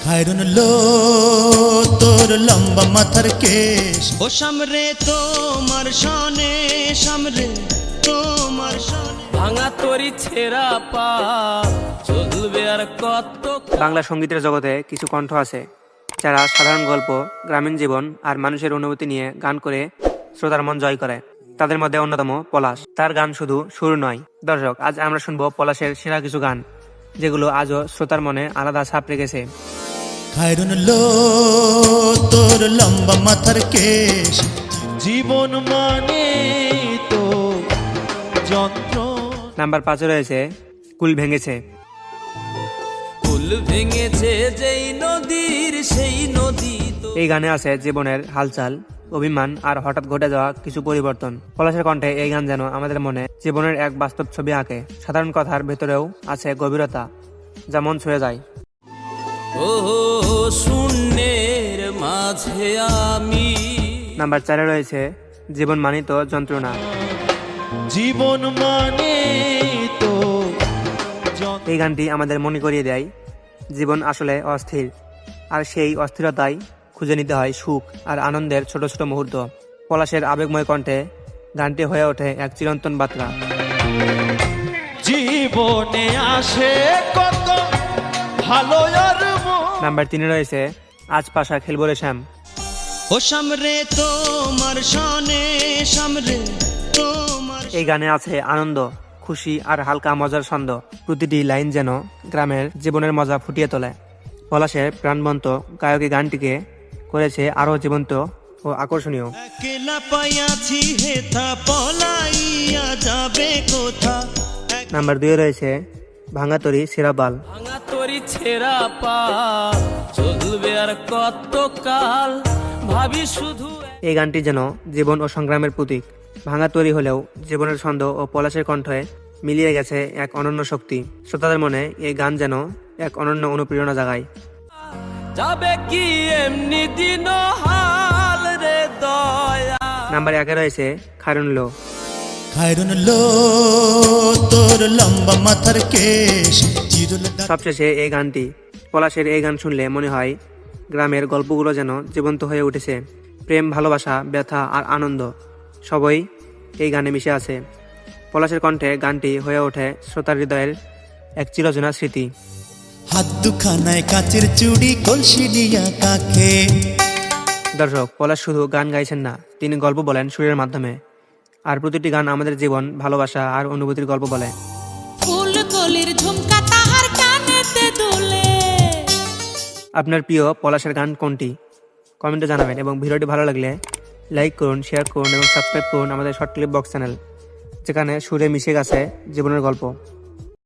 খায়রুন লো তোর লম্বা মাথার কেশ, ও সামরে তোমার সনে, সামরে তোমার সনে। ভাঙা তরি ছেঁড়া পা চলবে আর কত। বাংলা সঙ্গীতের জগতে কিছু কণ্ঠ আছে যারা সাধারণ গল্প, গ্রামীণ জীবন আর মানুষের অনুভূতি নিয়ে গান করে শ্রোতার মন জয় করে। তাদের মধ্যে অন্যতম পলাশ। তার গান শুধু সুর নয়। দর্শক, আজ আমরা শুনবো পলাশের সেরা কিছু গান, যেগুলো আজও শ্রোতার মনে আলাদা ছাপ রেখেছে। খায়রুন লো তোর লম্বা মাথার কেশ, জীবন মানে তো যন্ত্র। নাম্বার 5-এ রয়েছে কুল ভেঙেছে। ফুল ভেঙেছে যেই নদীর, সেই নদী তো। এই গানে আছে জীবনের হালচাল, অভিমান আর হঠাৎ ঘটে যাওয়া কিছু পরিবর্তন। পলাশের কণ্ঠে এই গান যেন আমাদের মনে জীবনের এক বাস্তব ছবি আঁকে। সাধারণ কথার ভেতরেও আছে গভীরতা, যা মন ছুঁয়ে যায়। ও শূন্যের মাঝে আমি। নাম্বার 4-এ রয়েছে জীবন মানিত যন্ত্রণা। জীবন মানে তো এই গানটি আমাদের মনে করিয়ে দেয় জীবন আসলে অস্থির, আর সেই অস্থিরতায় খুঁজে নিতে হয় সুখ আর আনন্দের ছোট ছোট মুহূর্ত। পলাশের আবেগময় কণ্ঠে গানটি হয়ে ওঠে এক চিরন্তন বার্তা। জীবনে আসে কত ভালো আর মন। নাম্বার 3-এ রয়েছে আজ পাশা খেলবো রে শ্যাম। ও সামরে তোমার সনে, সামরে তোমার। এই গানে আছে আনন্দ, খুশি আর হালকা মজার ছন্দ। প্রতিটি লাইন যেন গ্রামের জীবনের মজা ফুটিয়ে তোলে। পলাশের প্রাণবন্ত গায়কী গানটিকে করেছে আরও জীবন্ত ও আকর্ষণীয়। একলা পাইয়াছি হেথা পলাইয়া যাবে কোথা। নাম্বার 2-এ রয়েছে ভাঙাতরি সিরাবাল। ভাঙা তরি ছেঁড়া পা চলবে আর কত কাল, ভাবি শুধু। এই গানটি যেন জীবন ও সংগ্রামের প্রতীক। ভাঙা তৈরি হলেও জীবনের ছন্দ ও পলাশের কণ্ঠে মিলিয়ে গেছে এক অনন্য শক্তি। শ্রোতাদের মনে এই গান যেন এক অনন্য অনুপ্রেরণা জাগায়। যাবে কি এমনি দিন হাল রে দয়া। নাম্বার 1-এ রয়েছে খায়রুন লো। খায়রুন লো তোর লম্বা মাথার কেশ, চিরুল দাঁত। সবশেষে এই গানটি। পলাশের এই গান শুনলে মনে হয় গ্রামের গল্পগুলো যেন জীবন্ত হয়ে উঠেছে। প্রেম, ভালোবাসা, ব্যথা আর আনন্দ সবই এই গানে মিশে আছে। পলাশের কণ্ঠে গানটি হয়ে ওঠে শ্রোতার হৃদয়ের এক চিরচেনা স্মৃতি। হাত দুখানায় কাচের চুড়ি, কলসি নিয়া কাকে। দর্শক, পলাশ শুধু গান গাইছেন না, তিনি গল্প বলেন সুরের মাধ্যমে। আর প্রতিটি গান আমাদের জীবন, ভালোবাসা আর অনুভূতির গল্প বলে। ফুল কলির ঝুমকা তাহার কানেতে দুলে। আপনার প্রিয় পলাশের গান কোনটি? কমেন্টে জানাবেন, এবং ভিডিওটি ভালো লাগলে লাইক করুন, শেয়ার করুন এবং সাবস্ক্রাইব করুন আমাদের শর্ট ক্লিপ বক্স চ্যানেল, যেখানে সুরে মিশে গেছে জীবনের গল্প।